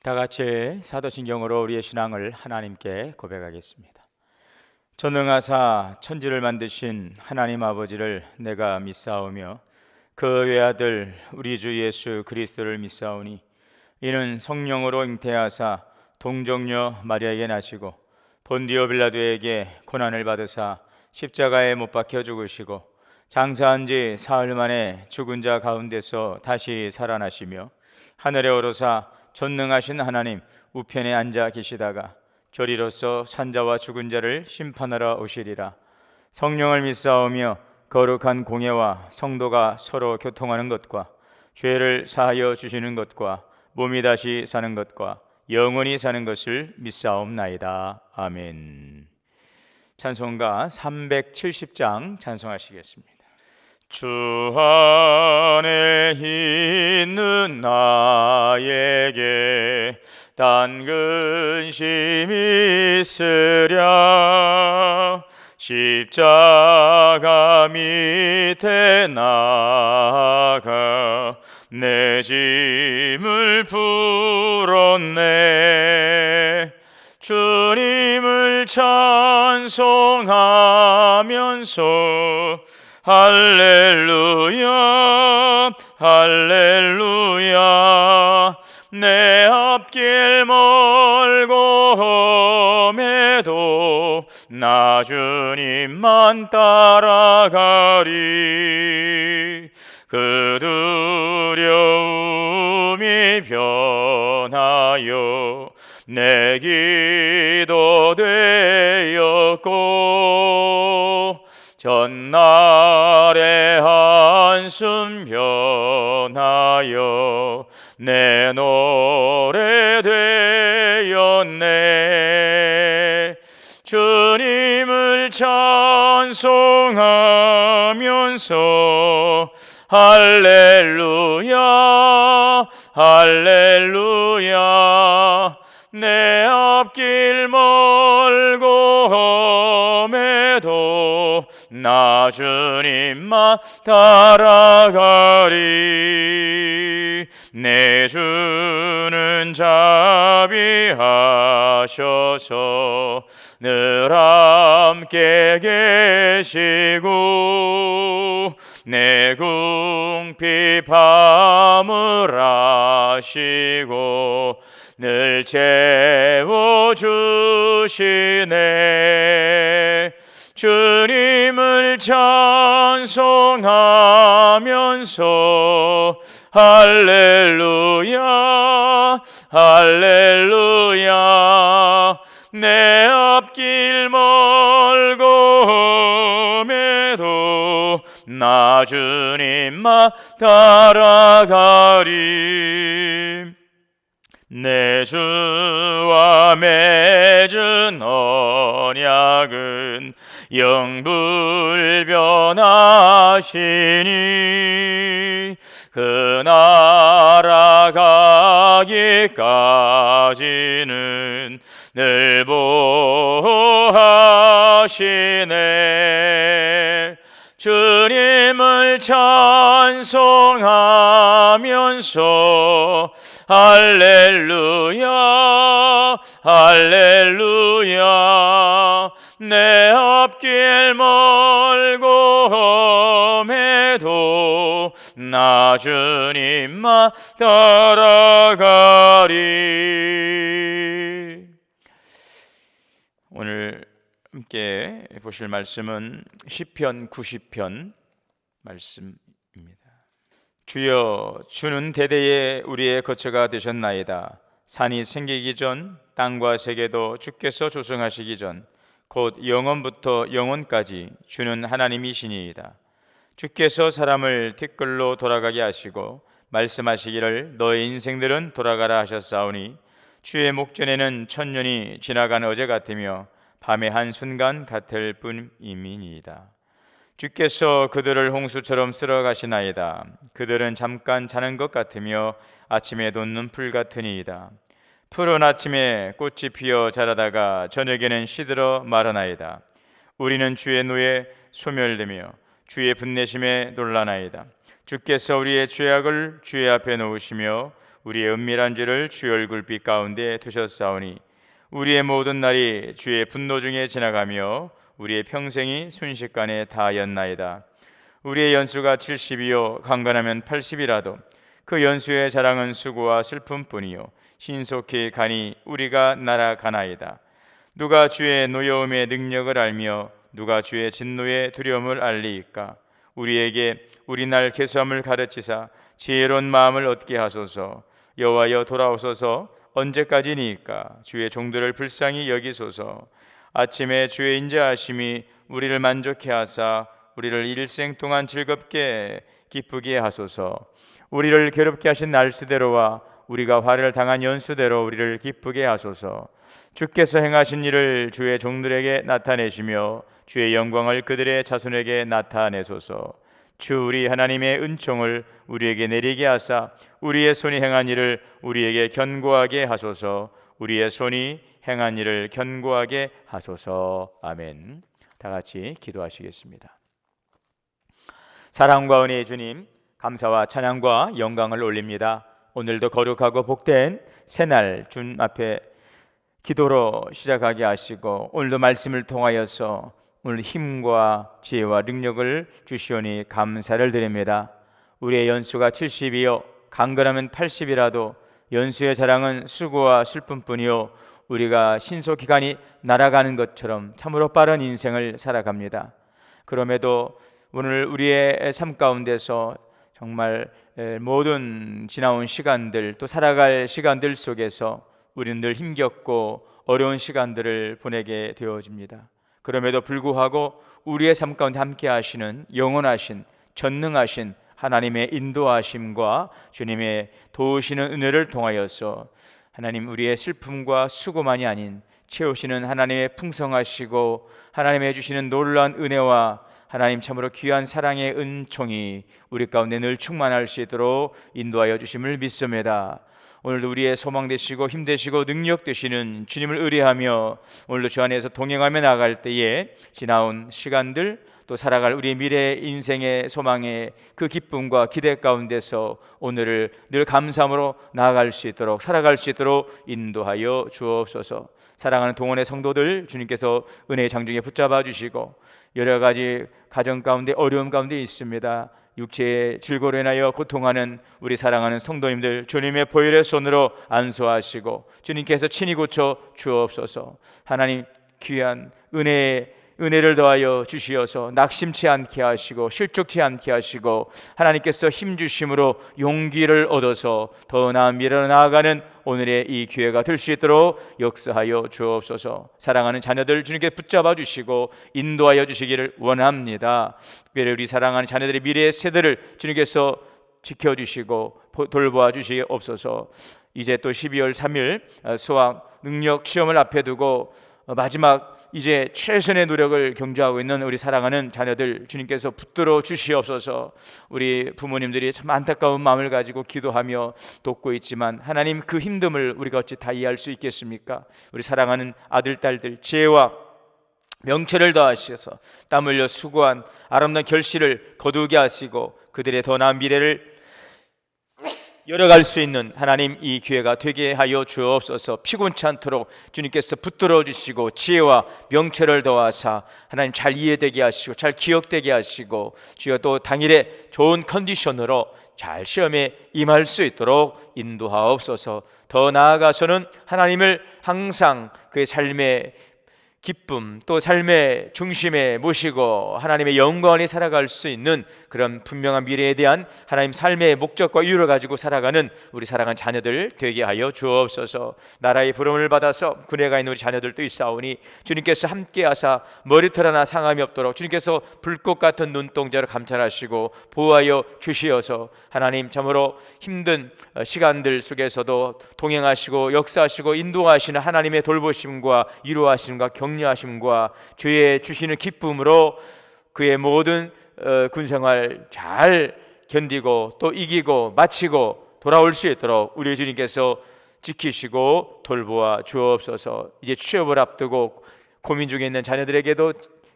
다 같이 사도신경으로 우리의 신앙을 하나님께 고백하겠습니다. 전능하사 천지를 만드신 하나님 아버지를 내가 믿사오며 그 외아들 우리 주 예수 그리스도를 믿사오니 이는 성령으로 잉태하사 동정녀 마리아에게 나시고 본디오 빌라도에게 고난을 받으사 십자가에 못 박혀 죽으시고 장사한 지 사흘 만에 죽은 자 가운데서 다시 살아나시며 하늘에 오르사 전능하신 하나님 우편에 앉아 계시다가 저리로서 산자와 죽은 자를 심판하러 오시리라. 성령을 믿사오며 거룩한 공예와 성도가 서로 교통하는 것과 죄를 사하여 주시는 것과 몸이 다시 사는 것과 영원히 사는 것을 믿사옵나이다. 아멘. 찬송가 370장 찬송하시겠습니다. 주 안에 있는 나에게 단 근심 있으랴. 십자가 밑에 나가 내 짐을 풀었네. 주님을 찬송하면서 할렐루야 할렐루야. 내 앞길 멀고 험해도 나 주님만 따라가리. 그 두려움이 변하여 내 기도 되었고 전날의 한숨 변하여 내 노래 되었네. 주님을 찬송하면서 할렐루야 할렐루야. 내 앞길 멀고 험해도 나 주님만 따라가리. 내 주는 자비하셔서 늘 함께 계시고 내 궁핍 밤을 아시고 늘 채워주시네. 주님을 찬송하면서 할렐루야 할렐루야. 내 앞길 멀고 험해도 나 주님만 따라가리. 내 주와 맺은 언약은 영불변하시니 그 나라 가기까지는 늘 보호하시네. 주님을 찬송하면서 할렐루야 할렐루야. 내 앞길 멀고 험해도 나 주님만 따라가리. 오늘 함께 보실 말씀은 시편 90편 말씀입니다. 주여, 주는 대대에 우리의 거처가 되셨나이다. 산이 생기기 전 땅과 세계도 주께서 조성하시기 전 곧 영원부터 영원까지 주는 하나님이시니이다. 주께서 사람을 티끌로 돌아가게 하시고 말씀하시기를 너의 인생들은 돌아가라 하셨사오니 주의 목전에는 천년이 지나간 어제 같으며 밤의 한순간 같을 뿐임이니이다. 주께서 그들을 홍수처럼 쓸어 가시나이다. 그들은 잠깐 자는 것 같으며 아침에 돋는 풀 같으니이다. 푸른 아침에 꽃이 피어 자라다가 저녁에는 시들어 마르나이다. 우리는 주의 노에 소멸되며 주의 분내심에 놀라나이다. 주께서 우리의 죄악을 주의 앞에 놓으시며 우리의 은밀한 죄를 주의 얼굴빛 가운데 두셨사오니 우리의 모든 날이 주의 분노 중에 지나가며 우리의 평생이 순식간에 다하였나이다. 우리의 연수가 70이요 강건하면 80이라도 그 연수의 자랑은 수고와 슬픔뿐이요 신속히 가니 우리가 날아가나이다. 누가 주의 노여움의 능력을 알며 누가 주의 진노의 두려움을 알리이까? 우리에게 우리 날 계수함을 가르치사 지혜로운 마음을 얻게 하소서. 여호와여 돌아오소서. 언제까지니까? 주의 종들을 불쌍히 여기소서. 아침에 주의 인자하심이 우리를 만족해 하사 우리를 일생 동안 즐겁게 기쁘게 하소서. 우리를 괴롭게 하신 날수대로와 우리가 화를 당한 연수대로 우리를 기쁘게 하소서. 주께서 행하신 일을 주의 종들에게 나타내시며 주의 영광을 그들의 자손에게 나타내소서. 주 우리 하나님의 은총을 우리에게 내리게 하사 우리의 손이 행한 일을 우리에게 견고하게 하소서. 우리의 손이 행한 일을 견고하게 하소서. 아멘. 다 같이 기도하시겠습니다. 사랑과 은혜의 주님, 감사와 찬양과 영광을 올립니다. 오늘도 거룩하고 복된 새날 주님 앞에 기도로 시작하게 하시고 오늘도 말씀을 통하여서 오늘 힘과 지혜와 능력을 주시오니 감사를 드립니다. 우리의 연수가 70이요 강건하면 80이라도 연수의 자랑은 수고와 슬픔뿐이요 우리가 신속기간이 날아가는 것처럼 참으로 빠른 인생을 살아갑니다. 그럼에도 오늘 우리의 삶 가운데서 정말 모든 지나온 시간들 또 살아갈 시간들 속에서 우리는 늘 힘겹고 어려운 시간들을 보내게 되어집니다. 그럼에도 불구하고 우리의 삶 가운데 함께 하시는 영원하신 전능하신 하나님의 인도하심과 주님의 도우시는 은혜를 통하여서 하나님 우리의 슬픔과 수고만이 아닌 채우시는 하나님의 풍성하시고 하나님의 주시는 놀라운 은혜와 하나님 참으로 귀한 사랑의 은총이 우리 가운데 늘 충만할 수 있도록 인도하여 주심을 믿습니다. 오늘도 우리의 소망 되시고 힘 되시고 능력 되시는 주님을 의뢰하며 오늘도 주 안에서 동행하며 나아갈 때에 지나온 시간들 또 살아갈 우리의 미래 인생의 소망의 그 기쁨과 기대 가운데서 오늘을 늘 감사함으로 나아갈 수 있도록 살아갈 수 있도록 인도하여 주옵소서. 사랑하는 동원의 성도들 주님께서 은혜의 장중에 붙잡아 주시고 여러 가지 가정 가운데 어려움 가운데 있습니다. 육체의 질고로 인하여 고통하는 우리 사랑하는 성도님들 주님의 보혈의 손으로 안수하시고 주님께서 친히 고쳐 주옵소서. 하나님 귀한 은혜를 더하여 주시어서 낙심치 않게 하시고 실족치 않게 하시고 하나님께서 힘 주심으로 용기를 얻어서 더 나은 미래로 나아가는 오늘의 이 기회가 될 수 있도록 역사하여 주옵소서. 사랑하는 자녀들 주님께 붙잡아 주시고 인도하여 주시기를 원합니다. 특별히 우리 사랑하는 자녀들의 미래의 세대를 주님께서 지켜주시고 돌보아 주시옵소서. 이제 또 12월 3일 수학 능력 시험을 앞에 두고 마지막 이제 최선의 노력을 경주하고 있는 우리 사랑하는 자녀들 주님께서 붙들어 주시옵소서. 우리 부모님들이 참 안타까운 마음을 가지고 기도하며 돕고 있지만 하나님 그 힘듦을 우리가 어찌 다 이해할 수 있겠습니까? 우리 사랑하는 아들 딸들 지혜와 명철을 더하셔서 땀 흘려 수고한 아름다운 결실을 거두게 하시고 그들의 더 나은 미래를 열어갈 수 있는 하나님 이 기회가 되게 하여 주옵소서. 피곤치 않도록 주님께서 붙들어 주시고 지혜와 명철을 더하사 하나님 잘 이해되게 하시고 잘 기억되게 하시고 주여 또 당일에 좋은 컨디션으로 잘 시험에 임할 수 있도록 인도하옵소서. 더 나아가서는 하나님을 항상 그의 삶의 기쁨 또 삶의 중심에 모시고 하나님의 영광을 살아갈 수 있는 그런 분명한 미래에 대한 하나님 삶의 목적과 이유를 가지고 살아가는 우리 사랑하는 자녀들 되게 하여 주옵소서. 나라의 부름을 받아서 군에 있는 우리 자녀들도 있사오니 주님께서 함께하사 머리털 하나 상함이 없도록 주님께서 불꽃 같은 눈동자로 감찰하시고 보호하여 주시어서 하나님 참으로 힘든 시간들 속에서도 동행하시고 역사하시고 인도하시는 하나님의 돌보심과 위로하심과 격려하심과 주의 주시는 기쁨으로 그의 모든 군생활 잘 견디고 또 이기고 마치고 돌아올 수 있도록 우리 주님께서 지키시고 돌보아 주옵소서. 이제 취업을 앞두고 고민 중에 있는 자녀들에게도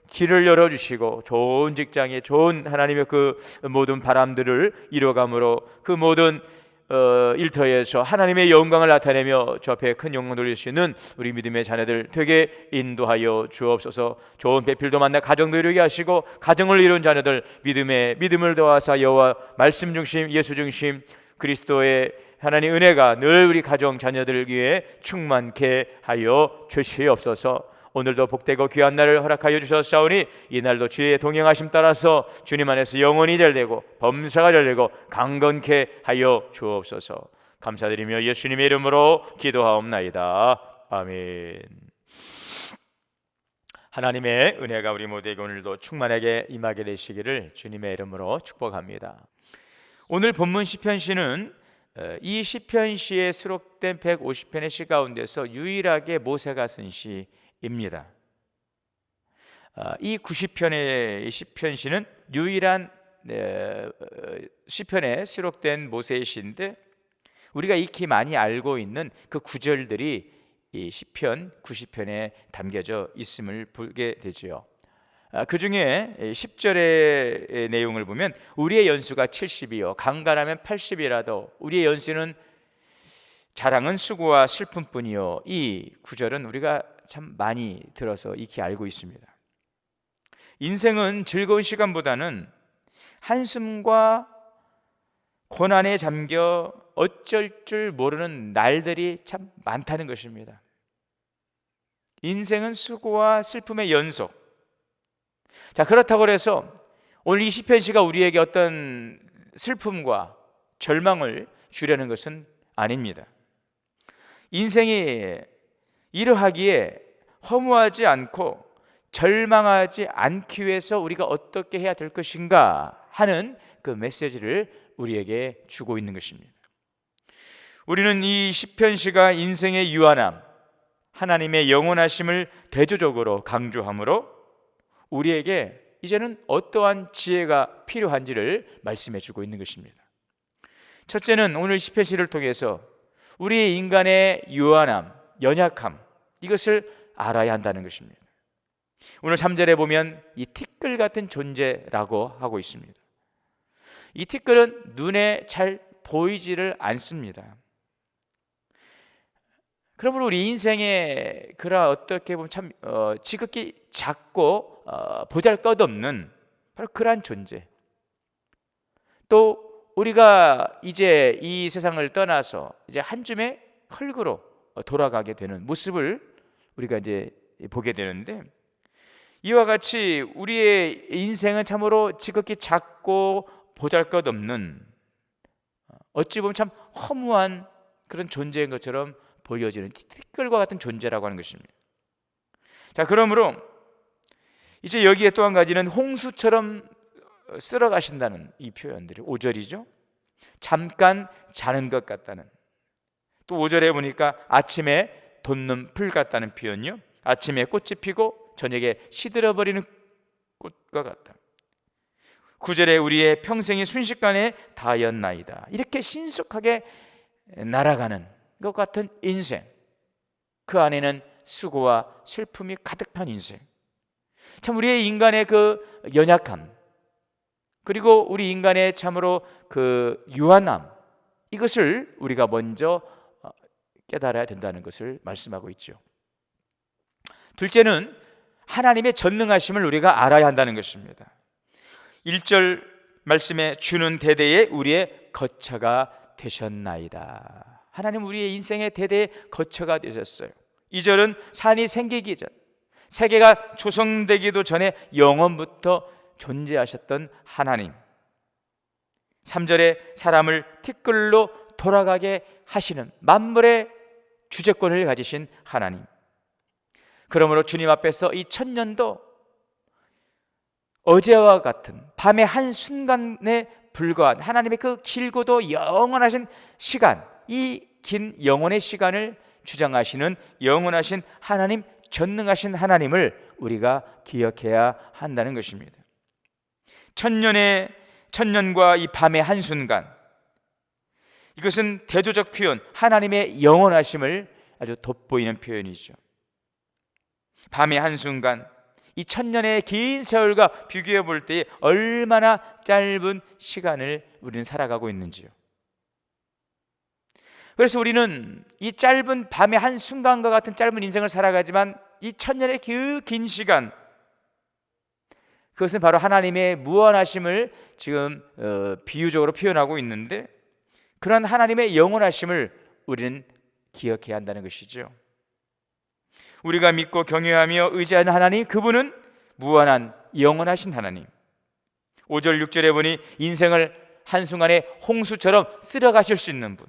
길을 열어주시고 좋은 직장에 좋은 하나님의 그 모든 바람들을 이뤄감으로 그 모든 일터에서 하나님의 영광을 나타내며 주 앞에 큰 영광 돌릴 수 있는 우리 믿음의 자녀들 되게 인도하여 주옵소서. 좋은 배필도 만나 가정도 이루게 하시고, 가정을 이룬 자녀들 믿음을 더하사 여호와 말씀 중심, 예수 중심, 그리스도의 하나님 은혜가 늘 우리 가정 자녀들 위해 충만케 하여 주시옵소서. 오늘도 복되고 귀한 날을 허락하여 주셨사오니 이 날도 주의 동행하심 따라서 주님 안에서 영혼이 잘되고 범사가 잘되고 강건케 하여 주옵소서. 감사드리며 예수님의 이름으로 기도하옵나이다. 아멘. 하나님의 은혜가 우리 모두에게 오늘도 충만하게 임하게 되시기를 주님의 이름으로 축복합니다. 오늘 본문 시편시는 이 시편시에 수록된 150편의 시 가운데서 유일하게 모세가 쓴 시입니다. 이 90편의 시편시는 유일한 시편에 수록된 모세의 시인데, 우리가 익히 많이 알고 있는 그 구절들이 이 시편 90편에 담겨져 있음을 보게 되지요. 그 중에 10절의 내용을 보면 우리의 연수가 70이요 강간하면 80이라도 우리의 연수는 자랑은 수고와 슬픔뿐이요. 이 구절은 우리가 참 많이 들어서 익히 알고 있습니다. 인생은 즐거운 시간보다는 한숨과 고난에 잠겨 어쩔 줄 모르는 날들이 참 많다는 것입니다. 인생은 수고와 슬픔의 연속. 자, 그렇다고 해서 오늘 이 시편시가 우리에게 어떤 슬픔과 절망을 주려는 것은 아닙니다. 인생이 이러하기에 허무하지 않고 절망하지 않기 위해서 우리가 어떻게 해야 될 것인가 하는 그 메시지를 우리에게 주고 있는 것입니다. 우리는 이 시편시가 인생의 유한함, 하나님의 영원하심을 대조적으로 강조하므로 우리에게 이제는 어떠한 지혜가 필요한지를 말씀해 주고 있는 것입니다. 첫째는 오늘 시편시를 통해서 우리 인간의 유한함, 연약함, 이것을 알아야 한다는 것입니다. 오늘 3절에 보면 이 티끌 같은 존재라고 하고 있습니다. 이 티끌은 눈에 잘 보이지를 않습니다. 그러므로 우리 인생에 그런 어떻게 보면 참 지극히 작고 보잘것없는 바로 그러한 존재, 또 우리가 이제 이 세상을 떠나서 이제 한 줌의 흙으로 돌아가게 되는 모습을 우리가 이제 보게 되는데, 이와 같이 우리의 인생은 참으로 지극히 작고 보잘것없는, 어찌 보면 참 허무한 그런 존재인 것처럼 보여지는 티끌과 같은 존재라고 하는 것입니다. 자, 그러므로 이제 여기에 또 한 가지는 홍수처럼 쓸어가신다는 이 표현들이 5절이죠. 잠깐 자는 것 같다는, 또 5절에 보니까 아침에 돋는 풀 같다는 표현이요. 아침에 꽃이 피고 저녁에 시들어버리는 꽃과 같다. 9절에 우리의 평생이 순식간에 다였나이다. 이렇게 신속하게 날아가는 것 같은 인생, 그 안에는 수고와 슬픔이 가득한 인생, 참 우리의 인간의 그 연약함, 그리고 우리 인간의 참으로 그 유한함, 이것을 우리가 먼저 깨달아야 된다는 것을 말씀하고 있죠. 둘째는 하나님의 전능하심을 우리가 알아야 한다는 것입니다. 1절 말씀에 주는 대대에 우리의 거처가 되셨나이다. 하나님 우리의 인생의 대대의 거처가 되셨어요. 2절은 산이 생기기 전, 세계가 조성되기도 전에 영원부터 존재하셨던 하나님. 3절에 사람을 티끌로 돌아가게 하시는 만물의 주재권을 가지신 하나님. 그러므로 주님 앞에서 이 천년도 어제와 같은 밤의 한순간에 불과한 하나님의 그 길고도 영원하신 시간, 이 긴 영원의 시간을 주장하시는 영원하신 하나님, 전능하신 하나님을 우리가 기억해야 한다는 것입니다. 천년과 이 밤의 한순간, 이것은 대조적 표현, 하나님의 영원하심을 아주 돋보이는 표현이죠. 밤의 한순간, 이 천년의 긴 세월과 비교해 볼 때 얼마나 짧은 시간을 우리는 살아가고 있는지요. 그래서 우리는 이 짧은 밤의 한순간과 같은 짧은 인생을 살아가지만 이 천년의 그 긴 시간, 그것은 바로 하나님의 무한하심을 지금 비유적으로 표현하고 있는데, 그런 하나님의 영원하심을 우리는 기억해야 한다는 것이죠. 우리가 믿고 경외하며 의지하는 하나님, 그분은 무한한 영원하신 하나님. 5절 6절에 보니 인생을 한순간에 홍수처럼 쓸어가실 수 있는 분,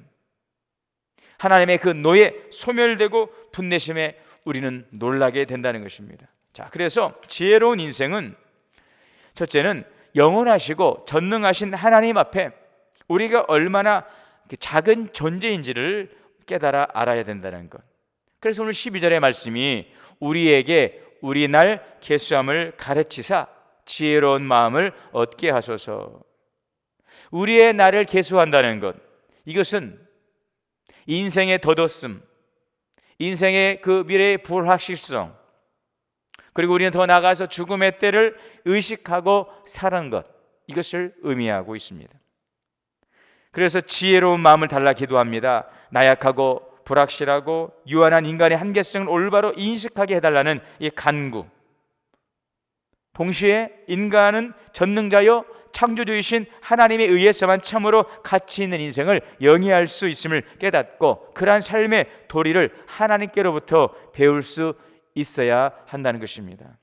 하나님의 그 노에 소멸되고 분내심에 우리는 놀라게 된다는 것입니다. 자, 그래서 지혜로운 인생은 첫째는 영원하시고 전능하신 하나님 앞에 우리가 얼마나 작은 존재인지를 깨달아 알아야 된다는 것. 그래서 오늘 12절의 말씀이 우리에게 우리 날 계수함을 가르치사 지혜로운 마음을 얻게 하소서. 우리의 날을 계수한다는 것, 이것은 인생의 덧없음, 인생의 그 미래의 불확실성, 그리고 우리는 더 나아가서 죽음의 때를 의식하고 사는 것, 이것을 의미하고 있습니다. 그래서 지혜로운 마음을 달라 기도합니다. 나약하고 불확실하고 유한한 인간의 한계성을 올바로 인식하게 해달라는 이 간구. 동시에 인간은 전능자여 창조주이신 하나님에 의해서만 참으로 가치 있는 인생을 영위할 수 있음을 깨닫고 그러한 삶의 도리를 하나님께로부터 배울 수 있어야 한다는 것입니다.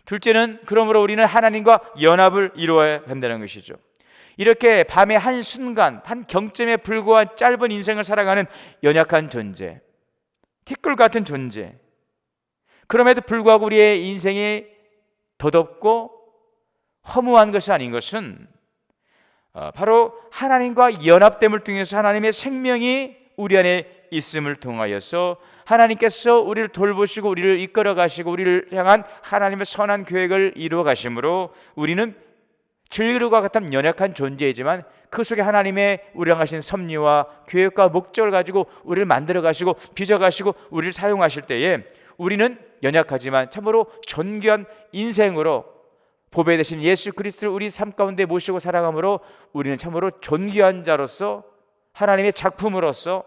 둘째는 그러므로 우리는 하나님과 연합을 이루어야 한다는 것이죠. 이렇게 밤의 한순간, 한 경점에 불과한 짧은 인생을 살아가는 연약한 존재, 티끌 같은 존재, 그럼에도 불구하고 우리의 인생이 덧없고 허무한 것이 아닌 것은 바로 하나님과 연합됨을 통해서 하나님의 생명이 우리 안에 있음을 통하여서 하나님께서 우리를 돌보시고 우리를 이끌어 가시고 우리를 향한 하나님의 선한 계획을 이루어 가심으로 우리는 질그릇과 같은 연약한 존재이지만 그 속에 하나님의 우리를 향하신 섭리와 계획과 목적을 가지고 우리를 만들어 가시고 빚어 가시고 우리를 사용하실 때에 우리는 연약하지만 참으로 존귀한 인생으로 보배 되신 예수 그리스도를 우리 삶 가운데 모시고 살아감으로 우리는 참으로 존귀한 자로서 하나님의 작품으로서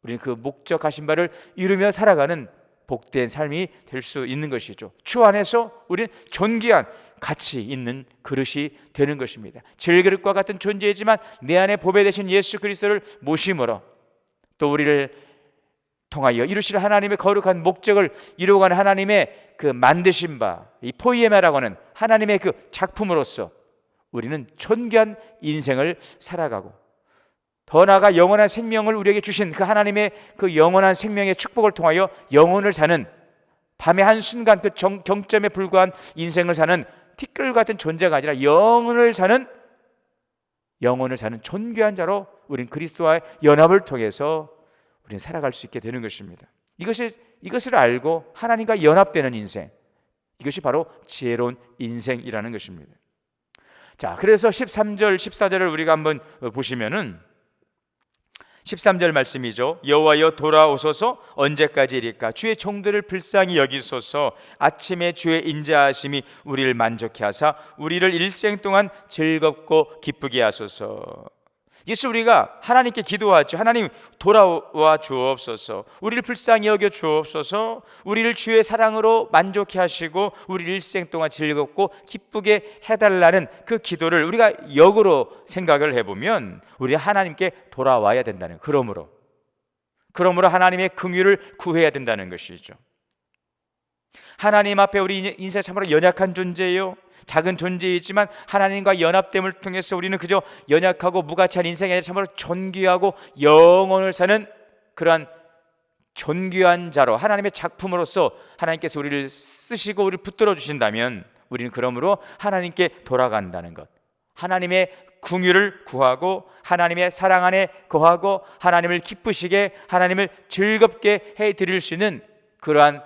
우리는 그 목적하신 바를 이루며 살아가는 복된 삶이 될 수 있는 것이죠. 주 안에서 우리는 존귀한 가치 있는 그릇이 되는 것입니다. 질그릇과 같은 존재이지만 내 안에 보배 되신 예수 그리스도를 모심으로 또 우리를 통하여 이루실 하나님의 거룩한 목적을 이루어가는 하나님의 그 만드신 바, 이 포이에마라고 하는 하나님의 그 작품으로서 우리는 존귀한 인생을 살아가고 더 나아가 영원한 생명을 우리에게 주신 그 하나님의 그 영원한 생명의 축복을 통하여 영혼을 사는, 밤의 한순간 그 경점에 불과한 인생을 사는 티끌 같은 존재가 아니라 영혼을 사는 존귀한 자로 우리는 그리스도와의 연합을 통해서 우리는 살아갈 수 있게 되는 것입니다. 이것을 알고 하나님과 연합되는 인생, 이것이 바로 지혜로운 인생이라는 것입니다. 자, 그래서 13절, 14절을 우리가 한번 보시면은 13절 말씀이죠. 여호와여 돌아오소서 언제까지일까? 주의 종들을 불쌍히 여기소서. 아침에 주의 인자하심이 우리를 만족케 하사 우리를 일생 동안 즐겁고 기쁘게 하소서. 예수 우리가 하나님께 기도하죠. 하나님 돌아와 주옵소서. 우리를 불쌍히 여겨 주옵소서. 우리를 주의 사랑으로 만족해 하시고 우리를 일생 동안 즐겁고 기쁘게 해달라는 그 기도를 우리가 역으로 생각을 해보면 우리 하나님께 돌아와야 된다는, 그러므로 하나님의 긍휼을 구해야 된다는 것이죠. 하나님 앞에 우리 인생 참으로 연약한 존재예요. 작은 존재이지만 하나님과 연합됨을 통해서 우리는 그저 연약하고 무가치한 인생이 아니라 참으로 존귀하고 영혼을 사는 그러한 존귀한 자로 하나님의 작품으로서 하나님께서 우리를 쓰시고 우리를 붙들어 주신다면 우리는 그러므로 하나님께 돌아간다는 것, 하나님의 긍휼을 구하고 하나님의 사랑 안에 거하고 하나님을 기쁘시게, 하나님을 즐겁게 해드릴 수 있는 그러한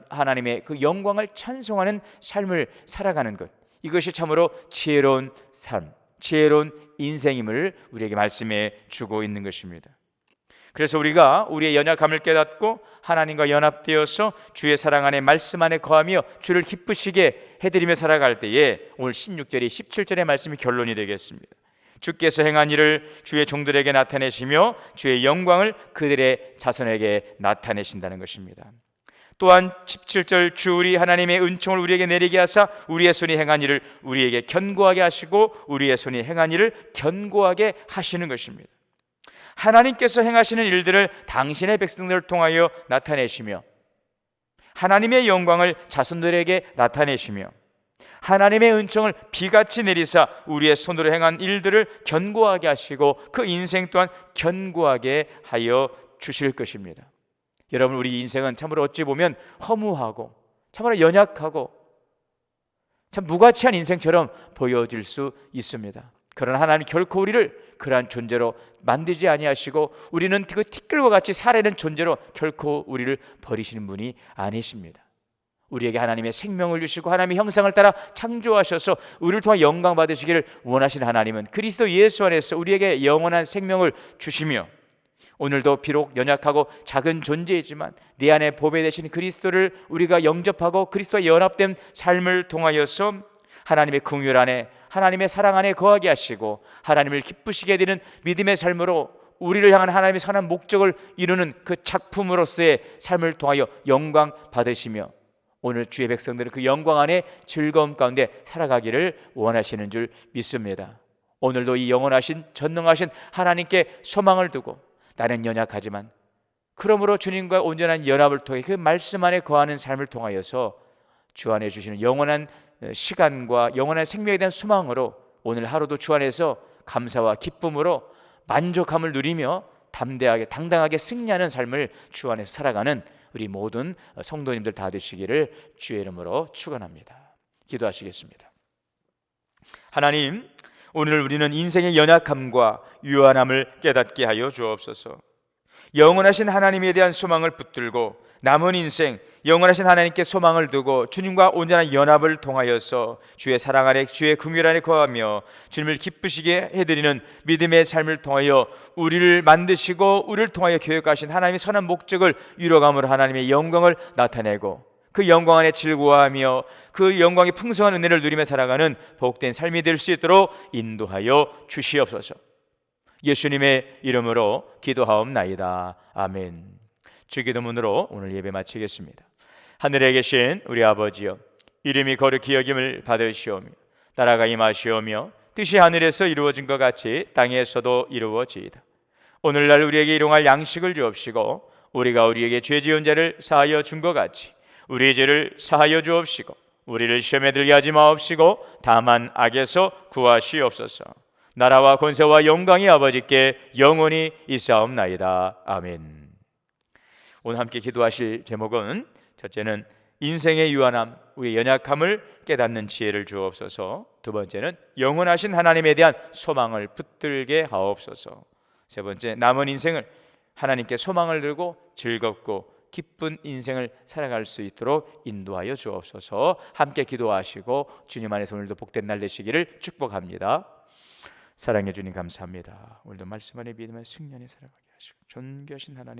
하나님의 그 영광을 찬송하는 삶을 살아가는 것, 이것이 참으로 지혜로운 삶, 지혜로운 인생임을 우리에게 말씀해 주고 있는 것입니다. 그래서 우리가 우리의 연약함을 깨닫고 하나님과 연합되어서 주의 사랑 안에 말씀 안에 거하며 주를 기쁘시게 해드리며 살아갈 때에 오늘 16절이 17절의 말씀이 결론이 되겠습니다. 주께서 행한 일을 주의 종들에게 나타내시며 주의 영광을 그들의 자손에게 나타내신다는 것입니다. 또한 17절 주 우리 하나님의 은총을 우리에게 내리게 하사 우리의 손이 행한 일을 우리에게 견고하게 하시고 우리의 손이 행한 일을 견고하게 하시는 것입니다. 하나님께서 행하시는 일들을 당신의 백성들을 통하여 나타내시며 하나님의 영광을 자손들에게 나타내시며 하나님의 은총을 비같이 내리사 우리의 손으로 행한 일들을 견고하게 하시고 그 인생 또한 견고하게 하여 주실 것입니다. 여러분, 우리 인생은 참으로 어찌 보면 허무하고 참으로 연약하고 참 무가치한 인생처럼 보여질 수 있습니다. 그러나 하나님 결코 우리를 그러한 존재로 만들지 아니하시고 우리는 그 티끌과 같이 살아있는 존재로 결코 우리를 버리시는 분이 아니십니다. 우리에게 하나님의 생명을 주시고 하나님의 형상을 따라 창조하셔서 우리를 통해 영광 받으시기를 원하시는 하나님은 그리스도 예수 안에서 우리에게 영원한 생명을 주시며 오늘도 비록 연약하고 작은 존재이지만 내 안에 보배 되신 그리스도를 우리가 영접하고 그리스도와 연합된 삶을 통하여서 하나님의 긍휼 안에 하나님의 사랑 안에 거하게 하시고 하나님을 기쁘시게 되는 믿음의 삶으로 우리를 향한 하나님의 선한 목적을 이루는 그 작품으로서의 삶을 통하여 영광 받으시며 오늘 주의 백성들은 그 영광 안에 즐거움 가운데 살아가기를 원하시는 줄 믿습니다. 오늘도 이 영원하신 전능하신 하나님께 소망을 두고 나는 연약하지만 그러므로 주님과 온전한 연합을 통해 그 말씀 안에 거하는 삶을 통하여서 주 안에 주시는 영원한 시간과 영원한 생명에 대한 소망으로 오늘 하루도 주 안에서 감사와 기쁨으로 만족함을 누리며 담대하게 당당하게 승리하는 삶을 주 안에서 살아가는 우리 모든 성도님들 다 되시기를 주의 이름으로 축원합니다. 기도하시겠습니다. 하나님, 오늘 우리는 인생의 연약함과 유한함을 깨닫게 하여 주옵소서. 영원하신 하나님에 대한 소망을 붙들고 남은 인생 영원하신 하나님께 소망을 두고 주님과 온전한 연합을 통하여서 주의 사랑 안에 주의 긍휼 안에 거하며 주님을 기쁘시게 해드리는 믿음의 삶을 통하여 우리를 만드시고 우리를 통하여 계획하신 하나님의 선한 목적을 이루어감으로 하나님의 영광을 나타내고 그 영광 안에 즐거워하며 그 영광의 풍성한 은혜를 누리며 살아가는 복된 삶이 될 수 있도록 인도하여 주시옵소서. 예수님의 이름으로 기도하옵나이다. 아멘. 주기도문으로 오늘 예배 마치겠습니다. 하늘에 계신 우리 아버지여, 이름이 거룩히 여김을 받으시오며 나라가 임하시오며 뜻이 하늘에서 이루어진 것 같이 땅에서도 이루어지이다. 오늘날 우리에게 일용할 양식을 주옵시고 우리가 우리에게 죄 지은 자를 사하여 준 것 같이 우리의 죄를 사하여 주옵시고 우리를 시험에 들게 하지 마옵시고 다만 악에서 구하시옵소서. 나라와 권세와 영광이 아버지께 영원히 있사옵나이다. 아멘. 오늘 함께 기도하실 제목은 첫째는 인생의 유한함, 우리의 연약함을 깨닫는 지혜를 주옵소서. 두 번째는 영원하신 하나님에 대한 소망을 붙들게 하옵소서. 세 번째, 남은 인생을 하나님께 소망을 들고 즐겁고 기쁜 인생을 살아갈 수 있도록 인도하여 주옵소서. 함께 기도하시고 주님 안에서 오늘도 복된 날 되시기를 축복합니다. 사랑해 주님 감사합니다. 오늘도 말씀 안에 믿음의 승리에 살아가게 하시고 존귀하신 하나님